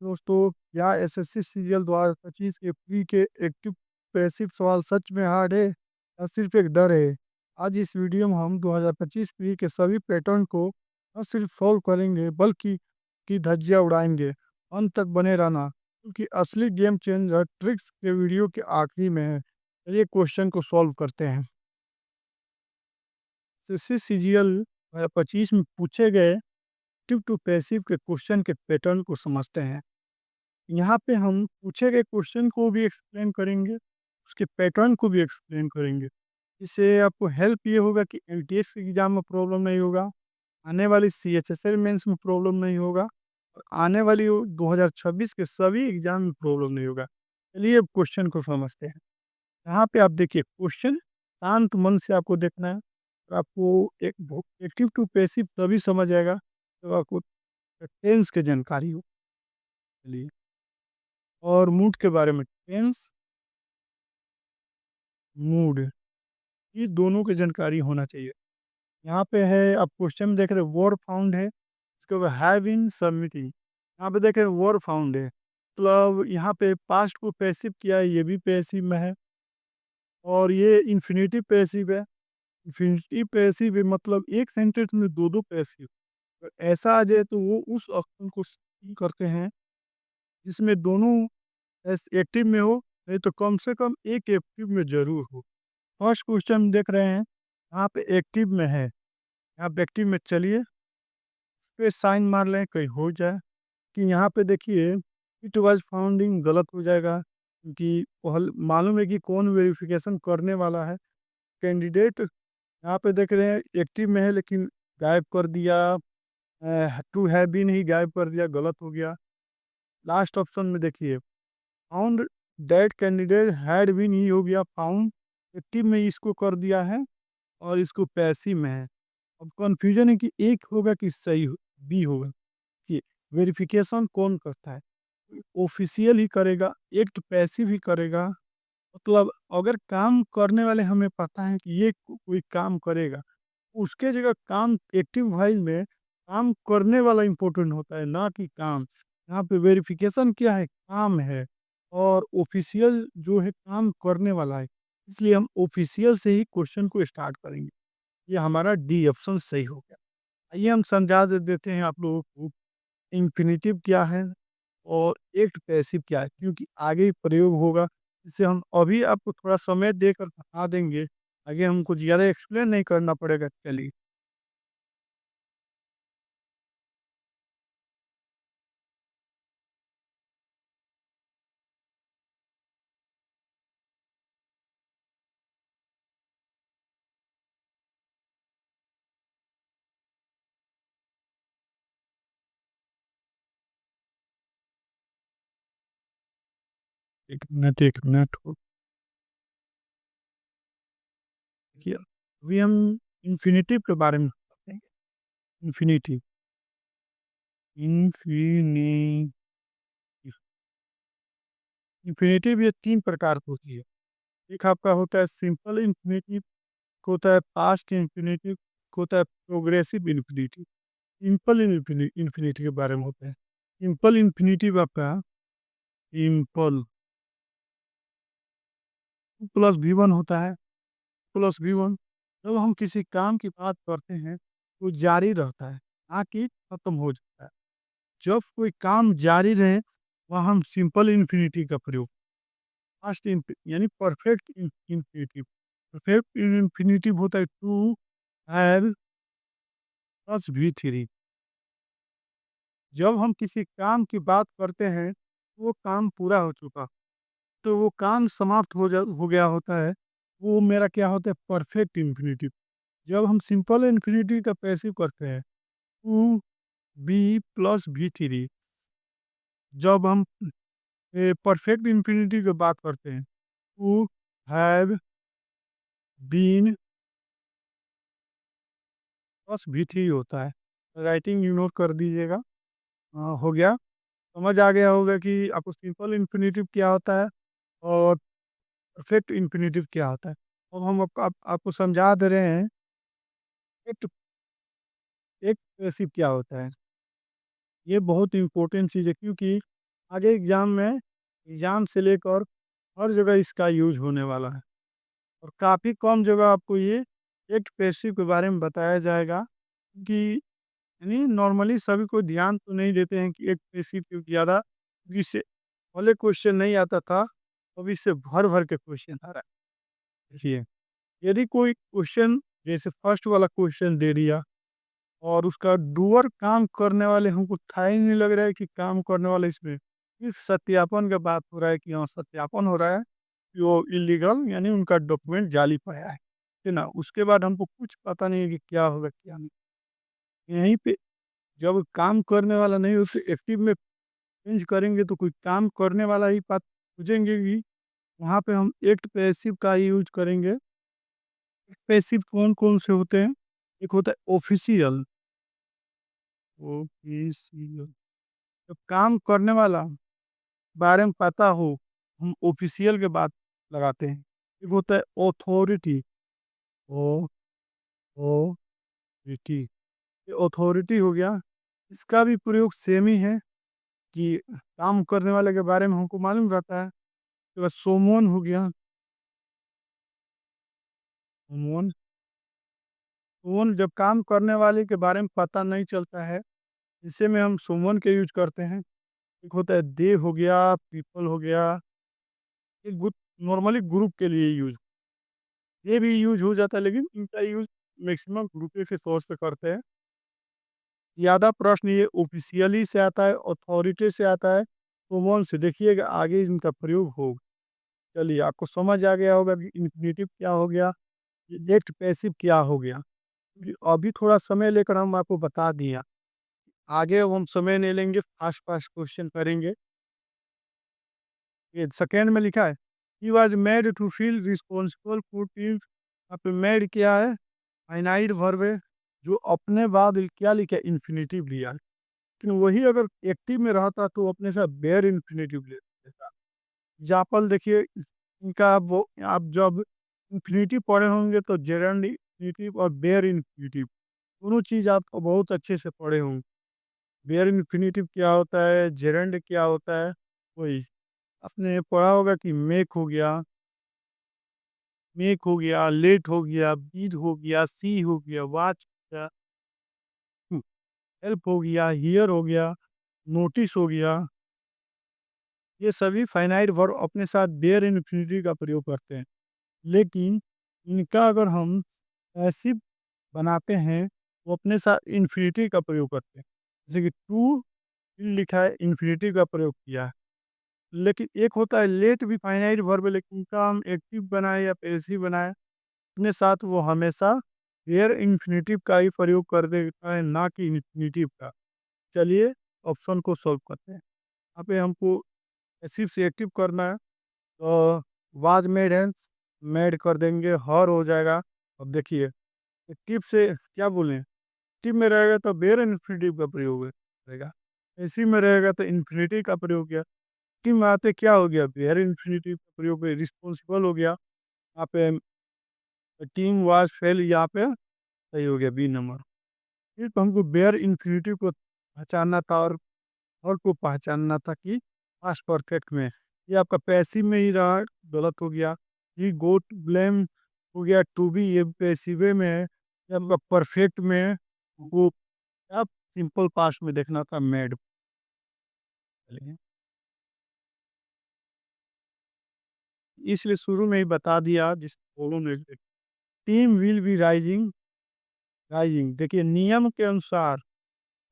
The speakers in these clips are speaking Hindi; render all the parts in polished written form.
दोस्तों, क्या एसएससी सीजीएल 2025 के प्री के एक्टिव पैसिव सवाल सच में हार्ड है या सिर्फ एक डर है? आज इस वीडियो में हम 2025 प्री के सभी पैटर्न को न सिर्फ सॉल्व करेंगे बल्कि की धज्जियां उड़ाएंगे। अंत तक बने रहना क्योंकि असली गेम चेंजर ट्रिक्स के वीडियो के आखिरी में है। चलिए क्वेश्चन को सॉल्व करते हैं। एसएससी सीजीएल 2025 में पूछे गए एक्टिव टू पैसिव के क्वेश्चन के पैटर्न को समझते हैं। यहाँ पे हम पूछे गए क्वेश्चन को भी एक्सप्लेन करेंगे, उसके पैटर्न को भी एक्सप्लेन करेंगे। इससे आपको हेल्प ये होगा कि एलटीएस एग्जाम में प्रॉब्लम नहीं होगा, आने वाली सीएचएसएल मेंस में प्रॉब्लम नहीं होगा और आने वाली 2026 के सभी एग्जाम में प्रॉब्लम नहीं होगा। चलिए अब क्वेश्चन को समझते हैं। यहाँ पे आप देखिए क्वेश्चन शांत मन से आपको देखना है और आपको एक एक्टिव टू पैसिव तभी समझ आएगा जब आपको टेंस की जानकारी हो। चलिए, और मूड के बारे में टेंस मूड ये दोनों की जानकारी होना चाहिए। यहाँ पे है आप क्वेश्चन में देख रहे वर्ब फाउंड है, उसके बाद हैव इन सबमिटिंग। यहाँ पे देख रहे वर्ब फाउंड है, मतलब यहाँ पे पास्ट को पैसिव किया है, ये भी पैसिव में है और ये इन्फिनिटिव पैसिव है। इन्फिनिटिव पैसिव है मतलब एक सेंटेंस में दो दो पैसिव। अगर ऐसा आ जाए तो वो उस ऑप्शन को करते हैं जिसमें दोनों एक्टिव में हो, नहीं तो कम से कम एक एक्टिव में जरूर हो। फर्स्ट क्वेश्चन देख रहे हैं, यहाँ पे एक्टिव में है, यहाँ पे एक्टिव में चलिए इस पे साइन मार लें कहीं हो जाए कि यहाँ पे देखिए इट वाज फाउंडिंग गलत हो जाएगा क्योंकि मालूम है कि कौन वेरिफिकेशन करने वाला है। कैंडिडेट यहाँ पे देख रहे हैं एक्टिव में है लेकिन गायब कर दिया, टू हैव बीन ही गायब कर दिया, गलत हो गया। लास्ट ऑप्शन में देखिए found that candidate had been ही हो गया, फाउंड एक्टिव में इसको कर दिया है और इसको पैसिव में है। अब कंफ्यूजन है कि एक होगा कि बी होगा कि वेरिफिकेशन कौन करता है, ऑफिशियल ही करेगा, एक्ट पैसिव ही करेगा। मतलब अगर काम करने वाले हमें पता है कि ये कोई काम करेगा, उसके जगह काम एक्टिव वाइज में काम करने वाला इम्पोर्टेंट होता है ना कि काम। यहाँ पे वेरिफिकेशन क्या है, काम है और ऑफिशियल जो है काम करने वाला है, इसलिए हम ऑफिशियल से ही क्वेश्चन को स्टार्ट करेंगे। ये हमारा डी ऑप्शन सही हो गया। आइए हम समझा देते हैं आप लोगों को इन्फिनिटिव क्या है और एक्ट पैसिव क्या है, क्योंकि आगे प्रयोग होगा। इससे हम अभी आपको थोड़ा समय देकर बता देंगे, आगे हमको ज़्यादा एक्सप्लेन नहीं करना पड़ेगा। चलिए, एक मिनट हो देखिए। अभी हम इन्फिनिटिव के बारे में बात करेंगे। इन्फिनिटिव इन्फिनिटिव इन्फिनिटिव ये तीन प्रकार की होती है। एक आपका होता है सिंपल इन्फिनिटिव, होता है पास्ट इन्फिनिटिव, होता है प्रोग्रेसिव इन्फिनिटिव। सिंपल इन्फिनिटी के बारे में होता है। सिंपल इन्फिनिटिव आपका सिंपल प्लस वी वन होता है, प्लस वी वन। जब हम किसी काम की बात करते हैं तो जारी रहता है, ना कि खत्म हो जाता है। जब कोई काम जारी रहे वह हम सिंपल इन्फिनिटी का प्रयोग, फास्ट यानी परफेक्ट इन्फिनिटिव। परफेक्ट इन्फिनिटिव होता है to have plus V three. जब हम किसी काम की बात करते हैं तो वो काम पूरा हो चुका, तो वो काम समाप्त हो गया होता है, वो मेरा क्या होता है परफेक्ट इन्फिनिटिव। जब हम सिंपल इन्फिनिटी का पैसिव करते हैं to be plus V three. जब हम परफेक्ट इन्फिनिटी की बात करते हैं to have been plus V three होता है। राइटिंग यू नोट कर दीजिएगा। हो गया, समझ आ गया होगा कि आपको सिंपल इन्फिनिटिव क्या होता है और परफेक्ट इन्फिनिटिव क्या होता है। अब हम आपको समझा दे रहे हैं एक एक पैसिव क्या होता है। ये बहुत इंपॉर्टेंट चीज़ है क्योंकि आगे एग्ज़ाम से लेकर हर जगह इसका यूज़ होने वाला है और काफ़ी कम जगह आपको ये एक्ट पैसिव के बारे में बताया जाएगा कि यानी नॉर्मली सभी कोई ध्यान तो नहीं देते हैं कि एक्ट पैसिव क्योंकि ज़्यादा क्योंकि इससे पहले क्वेश्चन नहीं आता था, अब इससे भर-भर के क्वेश्चन आ रहा है। देखिए, यदि कोई क्वेश्चन जैसे फर्स्ट वाला क्वेश्चन दे दिया और उसका डूअर काम करने वाले हमको था ही नहीं लग रहा है कि काम करने वाले इसमें सिर्फ सत्यापन का बात हो रहा है कि हाँ सत्यापन हो रहा है कि वो इलीगल यानी उनका डॉक्यूमेंट जाली पाया है ना? उसके बाद हमको कुछ पता नहीं है कि क्या होगा क्या नहीं। यहीं पे जब काम करने वाला नहीं उसे एक्टिव में चेंज करेंगे तो कोई काम करने वाला ही बात पूछेंगे कि वहाँ पे हम एक्ट पैसिव का ही यूज करेंगे। पैसिव कौन-कौन से होते हैं? एक होता है ऑफिशियल, ऑफिशियल जब काम करने वाला बारे में पता हो, हम ऑफिशियल के बात लगाते हैं। एक होता है ऑथोरिटी, ओ ऑथोरिटी, ये ऑथोरिटी हो गया, इसका भी प्रयोग सेम ही है कि काम करने वाले के बारे में हमको मालूम रहता है। उसके बाद सोमोन हो गया, सोमोन, सोमोन जब काम करने वाले के बारे में पता नहीं चलता है, ऐसे में हम सोमोन के यूज़ करते हैं। एक होता है दे हो गया, पीपल हो गया, ये नॉर्मली ग्रुप के लिए यूज़ ये भी यूज़ हो जाता है लेकिन इनका यूज़ मैक्सिमम ग्रुप के सोर्स पे करते हैं। ज़्यादा प्रश्न ये ऑफ़िशियली से आता है, अथॉरिटी से आता है, कॉमन से देखिएगा आगे इनका प्रयोग होगा। चलिए आपको समझ आ गया होगा कि इन्फिनिटिव क्या हो गया, एक्ट पैसिव क्या हो गया। अभी थोड़ा समय लेकर हम आपको बता दिया, आगे अब हम समय नहीं लेंगे, फास्ट-फास्ट क्वेश्चन करेंगे। ये सेकंड में लिखा है, he was made to feel responsible for teams. यहाँ पे मेड क्या है? फाइनाइट वर्ब है, जो अपने बाद क्या लिखा है? इन्फिनिटिव लिया है। लेकिन वही अगर एक्टिव में रहता तो अपने साथ बेयर इन्फिनिटिव ले लेता। एग्ज़ाम्पल देखिए इनका वो आप जब इन्फिनिटिव पढ़े होंगे तो जेरंड इन्फिनिटिव और बेयर इन्फिनिटिव दोनों चीज़ आप बहुत अच्छे से पढ़े होंगे। बेयर इन्फिनिटिव क्या होता है? जेरंड क्या होता है? वही आपने पढ़ा होगा कि मेक हो गया, लेट हो गया, बीड हो गया, सी हो गया, वॉच हो गया, हेल्प हो गया, हियर हो गया, नोटिस हो गया। ये सभी फाइनाइट वर्ब अपने साथ देयर इन्फिनिटी का प्रयोग करते हैं। लेकिन इनका अगर हम पैसिव बनाते हैं, वो अपने साथ इन्फिनिटी का प्रयोग करते हैं। जैसे कि टू लिखा है, इन्फिनिटी का प्रयोग किया है। लेकिन एक होता है लेट भी फाइनाइट वर्ब है, लेकिन इनका हम एक्टिव बनाए या पैसिव बनाए, अपने साथ वो हमेशा देयर इन्फिनिटिव का ही प्रयोग कर देता है, ना कि इन्फिनिटिव का। चलिए ऑप्शन को सॉल्व करते हैं। यहाँ पे हमको पैसिव से एक्टिव करना है, तो वाज मेड है, मेड कर देंगे, हर हो जाएगा। अब देखिए एक्टिव से क्या बोलें, एक्टिव में रहेगा तो बेयर इन्फिनिटिव का प्रयोग रहेगा, पैसिव में रहेगा तो इन्फिनिटी का प्रयोग किया। एक्टिव में आते क्या हो गया, बेयर इन्फिनिटिव का प्रयोग, रिस्पॉन्सिबल हो गया। यहाँ पे टीम वाज फेल, यहाँ पे सही हो गया बी नंबर। फिर तो हमको बेयर इन्फिनिटिव को पहचानना था और को पहचानना था कि पास्ट परफेक्ट में। ये आपका पैसिव में ही रहा, गलत हो गया। ये गोट ब्लेम हो गया टू बी, ये पैसिवे में है। ये आपका परफेक्ट में है, वो आप सिंपल पास्ट में देखना था मेड। चलिए, इसलिए शुरू में ही बता दिया जिस बोलो ने, टीम विल बी राइजिंग देखिए नियम के अनुसार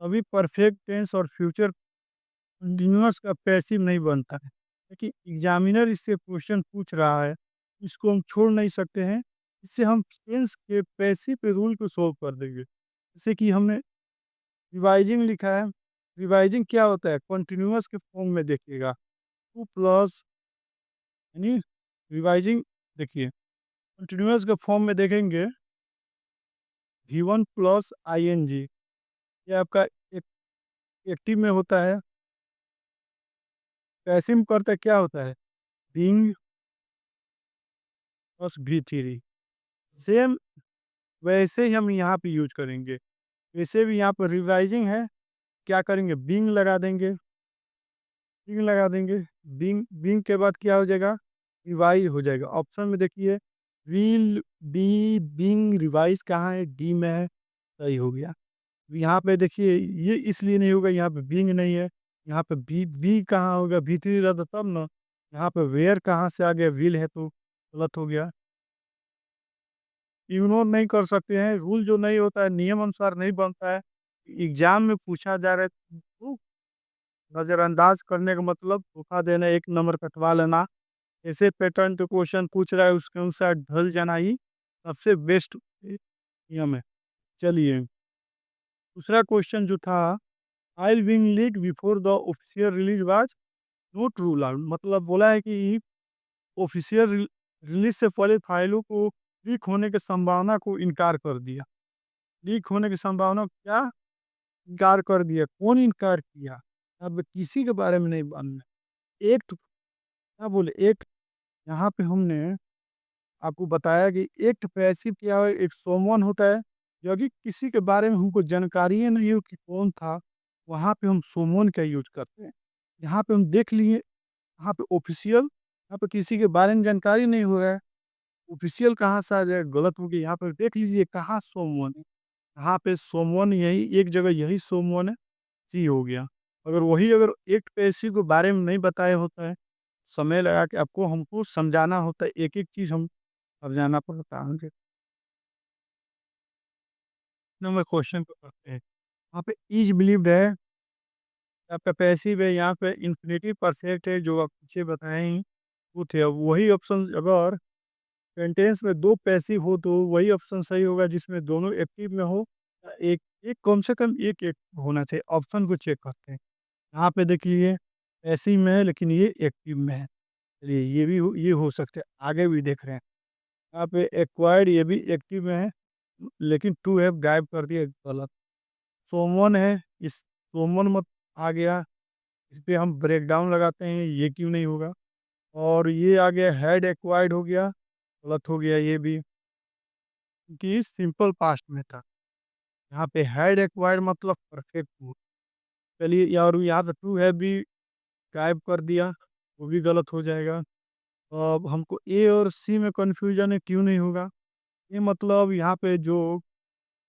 अभी परफेक्ट टेंस और फ्यूचर कंटीन्यूअस का पैसिव नहीं बनता है, लेकिन एग्जामिनर इससे क्वेश्चन पूछ रहा है, इसको हम छोड़ नहीं सकते हैं। इससे हम टेंस के पैसिव पे रूल को सॉल्व कर देंगे। जैसे कि हमने रिवाइजिंग लिखा है, रिवाइजिंग क्या होता है? कंटिन्यूअस के फॉर्म में देखिएगा, टू प्लस यानी रिवाइजिंग देखिए कंटिन्यूअस के फॉर्म में देखेंगे, V one plus I N G, ये आपका एक्टिव में होता है। पैसिव में करता क्या होता है? Being plus V three, same वैसे ही हम यहाँ पे यूज करेंगे। वैसे भी यहाँ पर रिवाइजिंग है, क्या करेंगे? बीइंग लगा देंगे, बिंग लगा देंगे। बिंग बिंग के बाद क्या हो जाएगा? रिवाइज हो जाएगा। ऑप्शन में देखिए, विल बी बिंग रिवाइज कहाँ है? डी में है। सही हो गया। यहाँ पे देखिए, ये इसलिए नहीं होगा, यहाँ पे बिंग नहीं है। यहाँ पे बी बी कहाँ होगा? भीतरी रहता तब ना। यहाँ पे वेयर कहाँ से आ गया? विल है तो गलत हो गया। इग्नोर नहीं कर सकते हैं, रूल जो नहीं होता है नियम अनुसार नहीं बनता है। एग्जाम में पूछा जा रहा है तो नजरअंदाज करने का मतलब धोखा देना, एक नंबर कटवा लेना। ऐसे पैटर्न तो क्वेश्चन पूछ रहा है, उसके अनुसार ढल जाना ही सबसे बेस्ट नियम है। चलिए, दूसरा क्वेश्चन जो था, file being leak before the official release was not rule out, मतलब बोला है कि ऑफिशियल रिलीज से पहले फाइलों को लीक होने की संभावना को इनकार कर दिया। लीक होने की संभावना को क्या इनकार कर दिया? कौन इनकार किया? अब किसी के बारे में नहीं जानना। एक्ट क्या बोले? एक्ट। यहाँ पे हमने आपको बताया कि एक्ट पैसिव क्या है? एक सोमवन होता है। यदि किसी के बारे में हमको जानकारी ही नहीं हो कि कौन था, वहाँ पे हम सोमवन का यूज करते हैं। यहाँ पे हम देख लिए, यहाँ पे ऑफिशियल, यहाँ पे किसी के बारे में जानकारी नहीं हो रहा है, ऑफिशियल कहाँ से आ जाए? गलत हो गया। यहाँ पे देख लीजिए कहाँ सोमवन है। यहाँ पे सोमवन यही एक जगह, यही सोमवन है। सी हो गया। अगर वही अगर एक पैसे के बारे में नहीं बताया होता है, समय लगा के आपको हमको समझाना होता है, एक एक चीज हम समझाना पड़ता है आगे। नंबर क्वेश्चन को करते हैं। यहाँ पे इज बिलीव्ड है, आपका पैसिव है, यहाँ पे इन्फिनेटिव परफेक्ट है जो आप पीछे बताए हैं वो थे। अब वही ऑप्शन, अगर सेंटेंस में दो पैसिव हो तो वही ऑप्शन सही होगा जिसमें दोनों एक्टिव में हो। एक एक कम से कम एक एक होना चाहिए। ऑप्शन को चेक करते हैं। यहाँ पे देखिए, पैसिव में है लेकिन ये एक्टिव में है। चलिए, ये हो सकते हैं। आगे भी देख रहे हैं, यहाँ पे एक्वायर्ड, ये भी एक्टिव में है लेकिन टू हैव गायब कर दिया, गलत। सोमवन है, इस सोमवन मत आ गया, इस पे हम ब्रेक डाउन लगाते हैं, ये क्यों नहीं होगा? और ये आ गया, हैड एक्वायर्ड हो गया, गलत हो गया ये भी, क्योंकि सिंपल पास्ट में था। यहाँ पे हैड एक्वायर्ड मतलब परफेक्ट हो। चलिए, और यहाँ पे टू है भी गायब कर दिया, वो भी गलत हो जाएगा। अब हमको ए और सी में कन्फ्यूजन है, क्यों नहीं होगा? ये मतलब यहाँ पे जो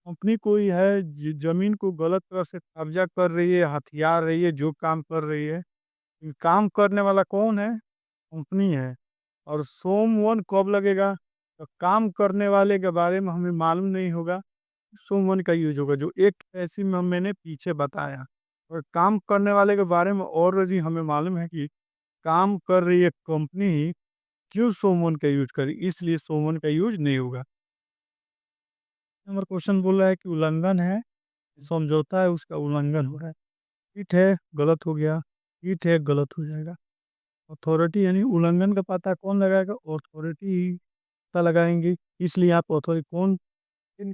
कंपनी कोई है जमीन को गलत तरह से कब्जा कर रही है, हथियार रही है, जो काम कर रही है, ये काम करने वाला कौन है? कंपनी है। और सोमवन कब लगेगा? तो काम करने वाले के बारे में हमें मालूम नहीं होगा, सोमवन का यूज होगा, जो एक ऐसी में मैंने पीछे बताया। और काम करने वाले के बारे में ऑलरेडी हमें मालूम है कि काम कर रही है कंपनी, क्यों सोमवन का यूज करी, इसलिए सोमवन का यूज नहीं होगा। नंबर क्वेश्चन बोल रहा है कि उल्लंघन है, समझौता है, उसका उल्लंघन हो रहा है। ठीक है, गलत हो गया। ठीक है, गलत हो जाएगा। अथॉरिटी यानी उल्लंघन का पता कौन लगाएगा? अथॉरिटी पता लगाएंगे। इसलिए आप अथॉरिटी कौन, इन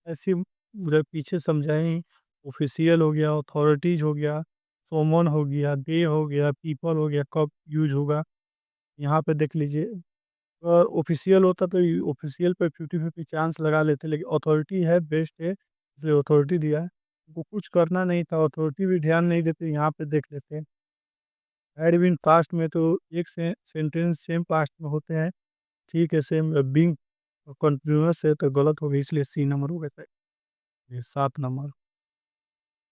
ऐसे उधर पीछे समझाएं। ऑफिशियल हो गया, अथॉरिटीज हो गया, सोमन हो गया, दे हो गया, पीपल हो गया, कब यूज होगा? यहाँ पे देख लीजिए, अगर ऑफिशियल होता तो ऑफिशियल पे 50-50 चांस लगा लेते, लेकिन अथॉरिटी है, बेस्ट है, इसलिए अथॉरिटी दिया है। वो कुछ करना नहीं था, अथॉरिटी भी ध्यान नहीं देते, यहाँ पे देख लेते हैं। हैड बीन पास्ट में तो एक से सेंटेंस सेम पास्ट में होते हैं। ठीक है, सेम बीइंग कंटिन्यूअस है तो गलत हो गई, इसलिए सी नंबर हो गया। ये 7 नंबर।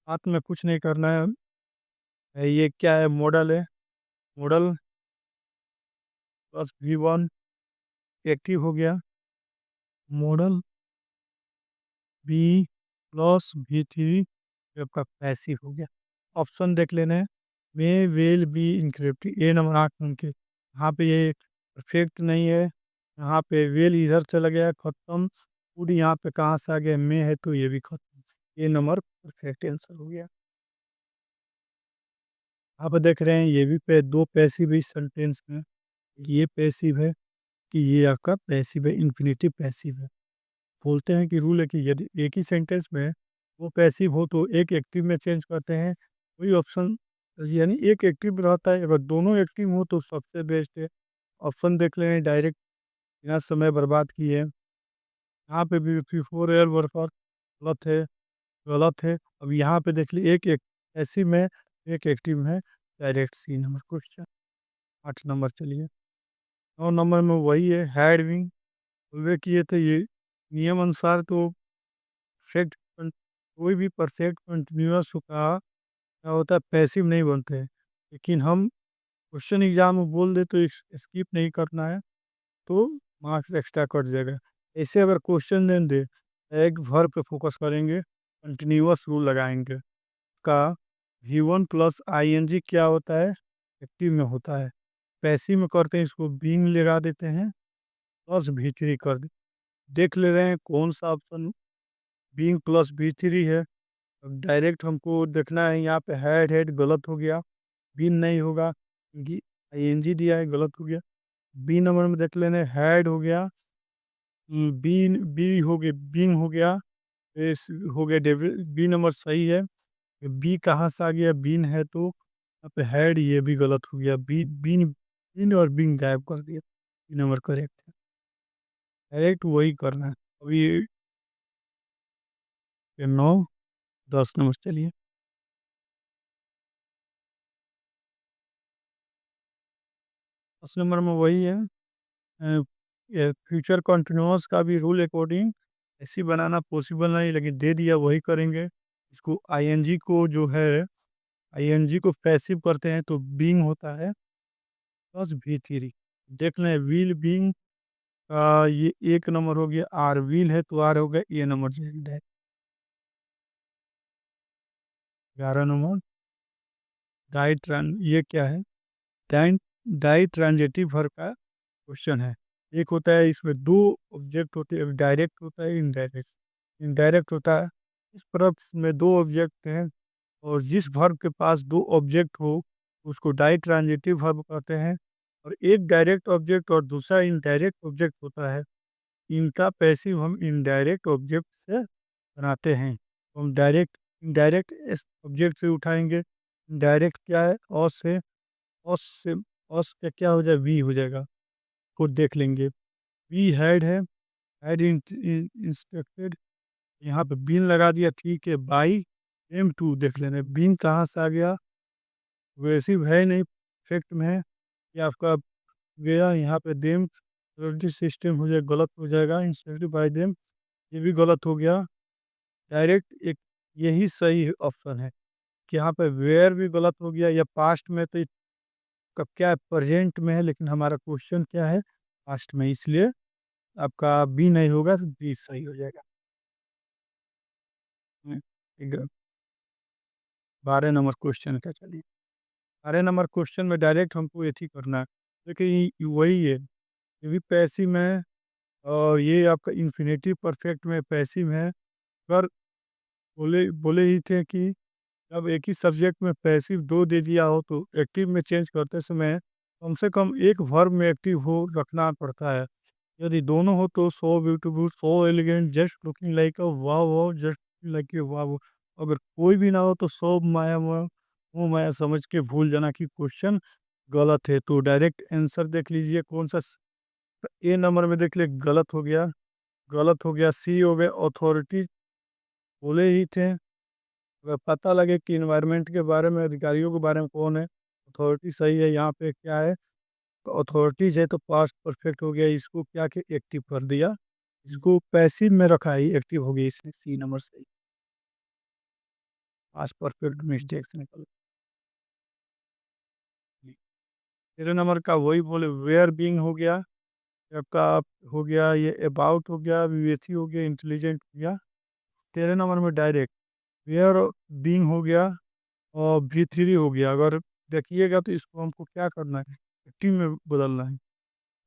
साथ में कुछ नहीं करना है। ये क्या है? मॉडल है। मॉडल प्लस V1 एक्टिव हो गया। मॉडल बी प्लस V3 आपका पैसिव हो गया। ऑप्शन देख लेना है। May will be encrypt, A number 8 उनके, यहाँ पे ये परफेक्ट नहीं है। यहाँ पे वेल इधर चला गया, खत्म। फूड यहाँ पे कहाँ से आ गया? मे है तो ये भी खत्म। ये नंबर परफेक्ट आंसर हो गया। आप देख रहे हैं, ये भी दो पैसिव इस सेंटेंस में। ये पैसिव है कि ये आपका पैसिव है, इन्फिनिटिव पैसिव है। बोलते हैं कि रूल है कि यदि एक ही सेंटेंस में वो पैसिव हो तो एक एक्टिव में चेंज करते हैं। वही ऑप्शन, यानी एक एक्टिव रहता है, अगर दोनों एक्टिव हो तो सबसे बेस्ट है। ऑप्शन देख लें डायरेक्ट, बिना समय बर्बाद किए। यहाँ पे भी बिफोर एयर वर्कर गलत है, गलत है। अब यहाँ पे देख ली, एक एक पैसिव में, एक एक्टिव है, direct C number question. 8 number चलिए। 9 नंबर में वही है, हैड विंग वे किए थे ये नियम अनुसार तो परफेक्ट कोई भी परफेक्ट कंटिन्यूअस का क्या होता है पैसिव नहीं बनते हैं। लेकिन हम क्वेश्चन एग्जाम में बोल दे तो स्किप नहीं करना है, तो मार्क्स एक्स्ट्रा कट जाएगा। ऐसे अगर क्वेश्चन दें दे एक वर्ब पे फोकस करेंगे, कंटिन्यूअस रूल लगाएंगे का V1 प्लस ING क्या होता है, एक्टिव में होता है। पैसिव में करते हैं इसको बीइंग लगा देते हैं प्लस V3 कर दे। देख ले रहे हैं कौन सा ऑप्शन बीइंग प्लस V3 है। अब डायरेक्ट हमको देखना है, यहाँ पे हैड हेड गलत हो गया, बीन नहीं होगा क्योंकि ING दिया है, गलत हो गया। बी नंबर में देख लेने हैड हो गया, बीन बी हो गया, बींग हो गया, इस हो गया डेविड, बी नंबर सही है। बी कहाँ से आ गया, बीन है तो यहाँ पे हैड, ये भी गलत हो गया, बी बीन बीन और बीन गायब कर दिया। बी नंबर करेक्ट है, डायरेक्ट वही करना है। अभी ये 9 10 नंबर चलिए। 10 नंबर में वही है, फ्यूचर कंटिन्यूअस का भी रूल अकॉर्डिंग ऐसी बनाना पॉसिबल नहीं, लेकिन दे दिया वही करेंगे। इसको ING को जो है ING को पैसिव करते हैं तो बीइंग होता है प्लस V3। देख लें व्हील बीइंग का ये 1 नंबर हो गया, आर व्हील है तो आर हो गया, ये नंबर जाएगा। 11 नंबर डाई ट्रांस, ये क्या है, डाई डाई ट्रांजिटिव वर्ब का क्वेश्चन है। एक होता है इसमें दो ऑब्जेक्ट होते हैं, डायरेक्ट होता है इनडायरेक्ट। इनडायरेक्ट होता है इस प्रॉप्स में दो ऑब्जेक्ट हैं और जिस वर्ब के पास दो ऑब्जेक्ट हो उसको डाई ट्रांजिटिव वर्ब कहते हैं। और एक डायरेक्ट ऑब्जेक्ट और दूसरा इनडायरेक्ट ऑब्जेक्ट होता है, इनका पैसिव हम इनडायरेक्ट ऑब्जेक्ट से बनाते हैं। तो हम डायरेक्ट इनडायरेक्ट इस ऑब्जेक्ट से उठाएंगे। डायरेक्ट क्या है, ऑस से ऑस का क्या हो जाए, वी हो जाएगा। को देख लेंगे, वी हेड है, हेड इंस्ट्रक्टेड, यहाँ पे बीन लगा दिया, ठीक है। बाई M2 देख लेना, बीन कहाँ से आ गया, वैसे है नहीं, इफेक्ट में है। ये आपका गया यहाँ पे देम सिस्टम हो जाए, गलत हो जाएगा, इंस्टेड बाय देम, ये भी गलत हो गया। डायरेक्ट एक यही सही ऑप्शन है कि यहाँ पे वेयर भी गलत हो गया, या पास्ट में तो कब क्या है, प्रेजेंट में है, लेकिन हमारा क्वेश्चन क्या है, पास्ट में, इसलिए आपका बी नहीं होगा तो बी सही हो जाएगा। 12 नंबर क्वेश्चन का चलिए। 12 नंबर क्वेश्चन में डायरेक्ट हमको ये ही करना है, लेकिन वही है, ये भी पैसिव में, और ये आपका इन्फिनेटिव परफेक्ट में पैसिव है। पर बोले बोले ही थे कि जब एक ही सब्जेक्ट में पैसिव दो दे दिया हो तो एक्टिव में चेंज करते समय कम से कम एक वर्ब में एक्टिव हो रखना पड़ता है। यदि दोनों हो तो so beautiful, so elegant, just looking like a wow wow, just like a wow. अगर कोई भी ना हो तो सो माया वो माया समझ के भूल जाना कि क्वेश्चन गलत है। तो डायरेक्ट आंसर देख लीजिए कौन सा, ए नंबर में देख ले, गलत हो गया, गलत हो गया। सी हो गया अथॉरिटी, बोले ही थे, अगर पता लगे कि इन्वायरमेंट के बारे में, अधिकारियों के बारे में कौन है, अथॉरिटी सही है। यहाँ पे क्या है, तो अथॉरिटीज है तो पास्ट परफेक्ट हो गया, इसको क्या कि एक्टिव कर दिया, इसको पैसिव में रखा ही एक्टिव हो गया, इसने सी नंबर सही, पास्ट परफेक्ट मिस्टेक से निकल। 13 नंबर का वही बोले, वेयर बीइंग हो गया आपका, हो गया ये, अबाउट हो गया, विवेची हो गया, इंटेलिजेंट हो गया। 13 नंबर में डायरेक्ट वेयर बीइंग हो गया और V3 हो गया। अगर देखिएगा तो इसको हमको क्या करना है, एक्टिव में बदलना है।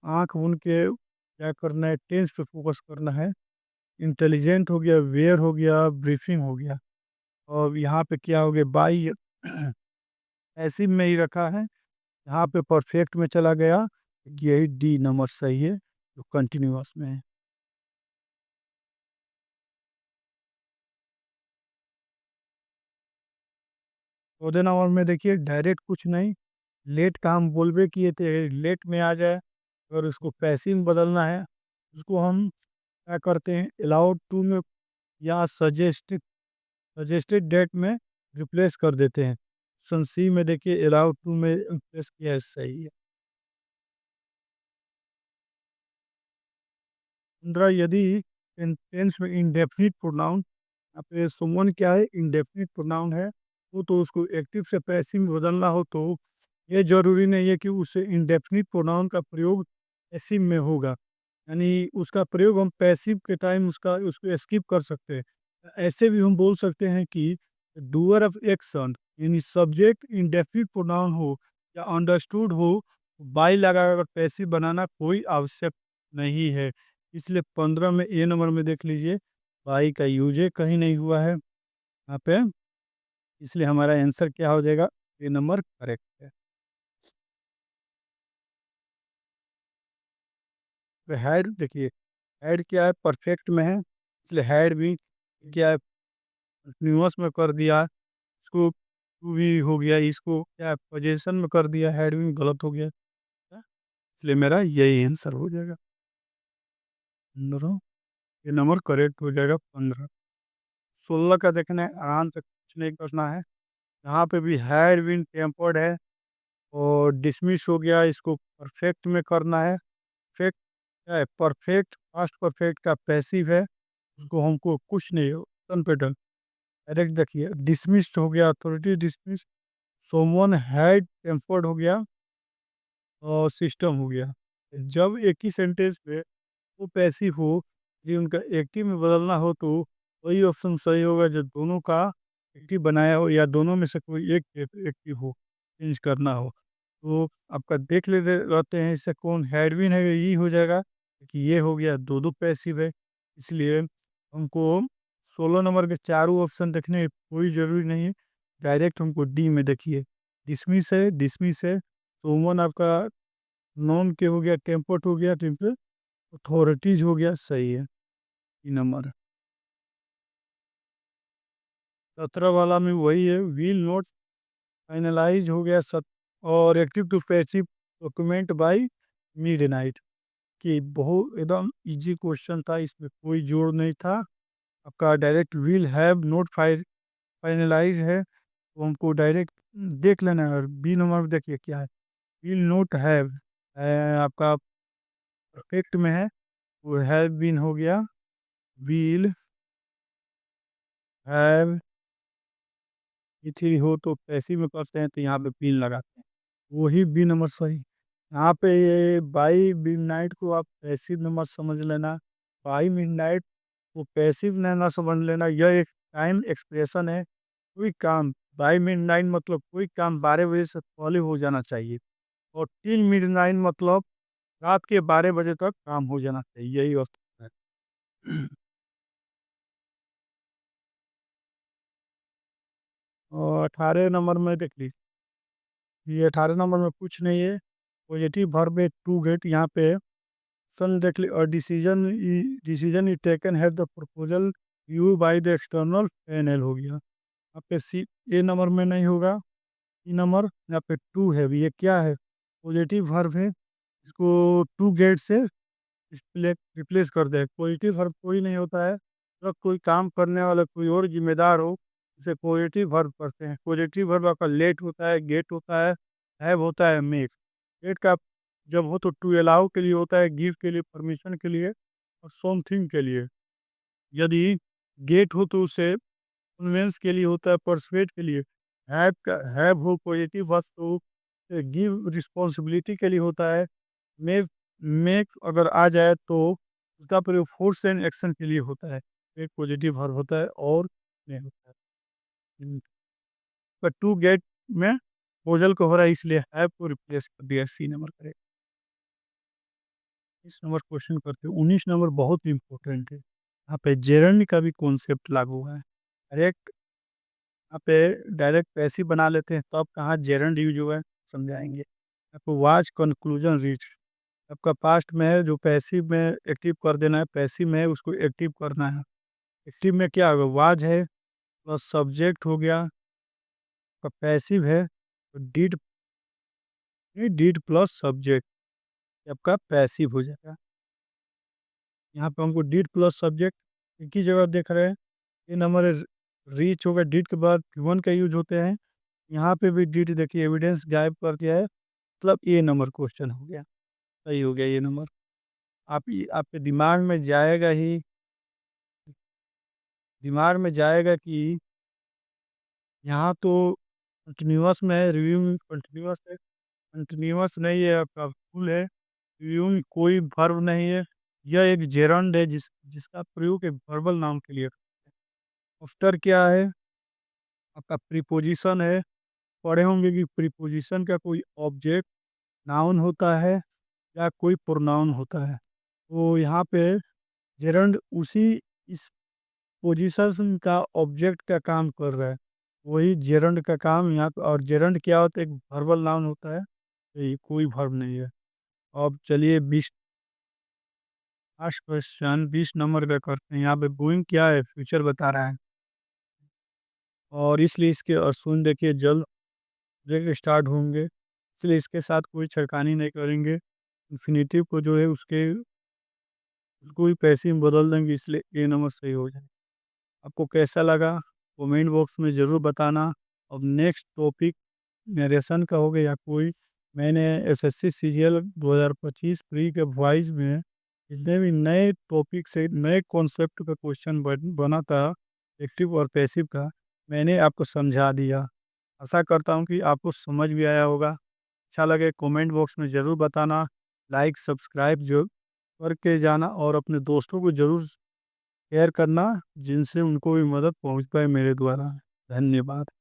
आँख उनके क्या करना है, टेंस पे फोकस करना है। इंटेलिजेंट हो गया, वेयर हो गया, ब्रीफिंग हो गया, और यहाँ पे क्या हो गया, बाई ऐसी में ही रखा है, यहाँ पे परफेक्ट में चला गया। यही डी नंबर सही है जो कंटिन्यूअस में है। 14 नंबर में देखिए डायरेक्ट कुछ नहीं, लेट का हम बोलबे किए थे, लेट में आ जाए, अगर उसको पैसिव में बदलना है उसको हम क्या करते हैं, अलाउड टू में या सजेस्टेड डेट में रिप्लेस कर देते हैं। ऑप्शन सी में देखिए अलाउ टू में प्लेस किया है, सही है। 15 यदि टेंस में इंडेफिनिट प्रोनाउन, यहाँ पे समवन क्या है, इंडेफिनिट प्रोनाउन है, वो तो उसको एक्टिव से पैसिव में बदलना हो तो ये जरूरी नहीं है कि उससे इंडेफिनिट प्रोनाउन का प्रयोग पैसिव में होगा, यानी उसका प्रयोग हम पैसिव के टाइम उसका उसको स्किप कर सकते हैं। ऐसे भी हम बोल सकते हैं कि डूअर ऑफ एक्शन यानी सब्जेक्ट इंडेफिनिट प्रोनाउन हो या अंडरस्टूड हो, बाई लगाकर पैसिव बनाना कोई आवश्यक नहीं है। इसलिए 15 में ए नंबर में देख लीजिए, बाई का यूज कहीं नहीं हुआ है यहाँ पे, इसलिए हमारा आंसर क्या हो जाएगा, ए नंबर करेक्ट है। तो हैड देखिए, हैड क्या है, परफेक्ट में है, इसलिए हैड भी क्या है, कंटिन्यूअस में कर दिया, इसको टू भी हो गया, इसको क्या है पोजीशन में कर दिया, हैड भी गलत हो गया, इसलिए मेरा यही आंसर हो जाएगा 15। ये नंबर करेक्ट हो जाएगा 15। 16 का देखना है, आराम से कुछ नहीं करना है, यहाँ पे भी हैड बीन टेम्पर्ड है और डिसमिस हो गया, इसको परफेक्ट में करना है। परफेक्ट क्या है, परफेक्ट पास्ट परफेक्ट का पैसिव है, उसको हमको कुछ नहीं ऑप्शन पे डायरेक्ट देखिए, डिसमिस्ड हो गया, अथॉरिटी डिसमिस, सोमवन हैड टेम्पर्ड हो गया और सिस्टम हो गया। जब एक ही सेंटेंस में वो पैसिव हो यदि उनका एक्टिव में बदलना हो तो वही ऑप्शन सही होगा जो दोनों का एक्टिव बनाया हो या दोनों में से कोई एक एक्टिव हो, चेंज करना हो। तो आपका देख लेते रहते हैं इससे कौन हेडविन है, यही हो जाएगा कि ये हो गया, दो दो पैसिव है, इसलिए हमको 16 नंबर के चारों ऑप्शन देखने की कोई ज़रूरी नहीं है, डायरेक्ट हमको डी में देखिए, डिसमिस है, सोमन आपका नॉन के हो गया, टेम्पर्ट हो गया, टेम्पर अथॉरिटीज हो गया, सही है। ई नंबर 17 वाला में वही है, विल नोट फाइनलाइज हो गया और active to passive document by midnight, कि बहुत एकदम इजी क्वेश्चन था, इसमें कोई जोड़ नहीं था। आपका direct will have not finalize है, तो हमको डायरेक्ट देख लेना है। और बी नंबर में देखिए क्या है, विल नोट हैव आपका परफेक्ट में है, वो हैव बीन हो गया, विल हैव थ्री हो तो पैसिव में करते हैं तो यहाँ पे पिन लगाते हैं, वही बी नंबर सही। यहाँ पे ये बाई मिडनाइट को आप पैसिव में मत समझ लेना, बाई मिडनाइट को पैसिव में ना समझ लेना, यह एक टाइम एक्सप्रेशन है। कोई काम बाई मिडनाइट मतलब कोई काम 12 बजे से पहले हो जाना चाहिए, और टिल मिडनाइट मतलब रात के 12 बजे तक काम हो जाना चाहिए, यही अर्थ है। और 18 नंबर में देख लीजिए, ये 18 नंबर में कुछ नहीं है, पॉजिटिव वर्ब है टू गेट, यहाँ पे सन देख ली, और डिसीजन इज टेकन है the proposal you by the external panel हो गया। यहाँ पे सी ए नंबर में नहीं होगा, ई नंबर यहाँ पे टू है, ये क्या है, पॉजिटिव वर्ब है, इसको टू गेट से रिप्लेस कर दे। पॉजिटिव वर्ब कोई नहीं होता है, जब कोई काम करने वाला कोई और जिम्मेदार हो उसे पॉजिटिव वर्ब करते हैं। पॉजिटिव वर्ब आपका लेट होता है, गेट होता है, हैव होता है, मेक। गेट का जब हो तो टू अलाउ के लिए होता है, गिव के लिए, परमिशन के लिए, और समथिंग के लिए। यदि गेट हो तो उसे कन्वेंस के लिए होता है, परसुएट के लिए। हैव का हैव हो पॉजिटिव वर्ब तो गिव रिस्पॉन्सिबिलिटी के लिए होता है। मेक मेक अगर आ जाए तो उसका प्रयोग फोर्स एंड एक्शन के लिए होता है। एक पॉजिटिव वर्ब होता है और नहीं होता है। पर टू गेट में पोजल को हो रहा है, इसलिए हैव को रिप्लेस कर दिया, सी नंबर करेक्ट। इस नंबर क्वेश्चन करते हैं, 19 नंबर बहुत इंपॉर्टेंट है, यहाँ पे जेरंड का भी कॉन्सेप्ट लागू है। डायरेक्ट यहाँ पे डायरेक्ट पैसिव बना लेते हैं, तब कहाँ जेरंड यूज हुआ है समझाएंगे। आपको वाच कंक्लूजन रीच, आपका पास्ट में है जो पैसिव में एक्टिव कर देना है, पैसिव में है उसको एक्टिव करना है। एक्टिव में क्या होगा, वाज है प्लस सब्जेक्ट हो गया, आपका पैसिव है तो डिड प्लस सब्जेक्ट आपका पैसिव हो जाएगा। यहाँ पे हमको डिड प्लस सब्जेक्ट एक ही जगह देख रहे हैं। ये नंबर रीच हो गया, डिड के बाद वन का यूज होते हैं, यहाँ पे भी डिड देखिए एविडेंस गायब कर दिया है, मतलब ए नंबर क्वेश्चन हो गया, सही हो गया ये नंबर। आपके दिमाग में जाएगा कि यहाँ तो कंटिन्यूअस में है, रिव्यू में कंटिन्यूअस है, कंटिन्यूअस नहीं है, आपका फुल है, रिव्यू में कोई वर्ब नहीं है। यह एक जेरंड है जिसका प्रयोग एक वर्बल नाउन के लिए। आफ्टर क्या है? आपका प्रीपोजिशन है। पढ़े होंगे कि प्रीपोजिशन का कोई ऑब्जेक्ट नाउन होता है या कोई प्रोनाउन होता है। तो यहाँ पे जेरंड उसी इस पोजीशन का ऑब्जेक्ट का काम कर रहा है, वही जेरंड का काम यहाँ पे। और जेरंड क्या होता है? एक वर्बल नाउन होता है, ये कोई वर्ब नहीं है। अब चलिए 20 लास्ट क्वेश्चन 20 नंबर का करते हैं। यहाँ पे गोइंग क्या है? फ्यूचर बता रहा है, और इसलिए इसके असूल देखिए जल्द प्रोजेक्ट स्टार्ट होंगे, इसलिए इसके साथ कोई छेड़खानी नहीं करेंगे। इन्फिनिटिव को जो है उसको भी पैसे में बदल देंगे, इसलिए ए नंबर सही हो जाए। आपको कैसा लगा कमेंट बॉक्स में ज़रूर बताना। अब नेक्स्ट टॉपिक नरेशन का हो गया या कोई, मैंने एसएससी सीजीएल 2025 प्री के वॉइस में जितने भी नए टॉपिक से नए कॉन्सेप्ट का क्वेश्चन बना था एक्टिव और पैसिव का, मैंने आपको समझा दिया। आशा करता हूँ कि आपको समझ भी आया होगा। अच्छा लगे कमेंट बॉक्स में ज़रूर बताना, लाइक सब्सक्राइब जो करके जाना, और अपने दोस्तों को ज़रूर शेयर करना जिनसे उनको भी मदद पहुंच पाए मेरे द्वारा। धन्यवाद।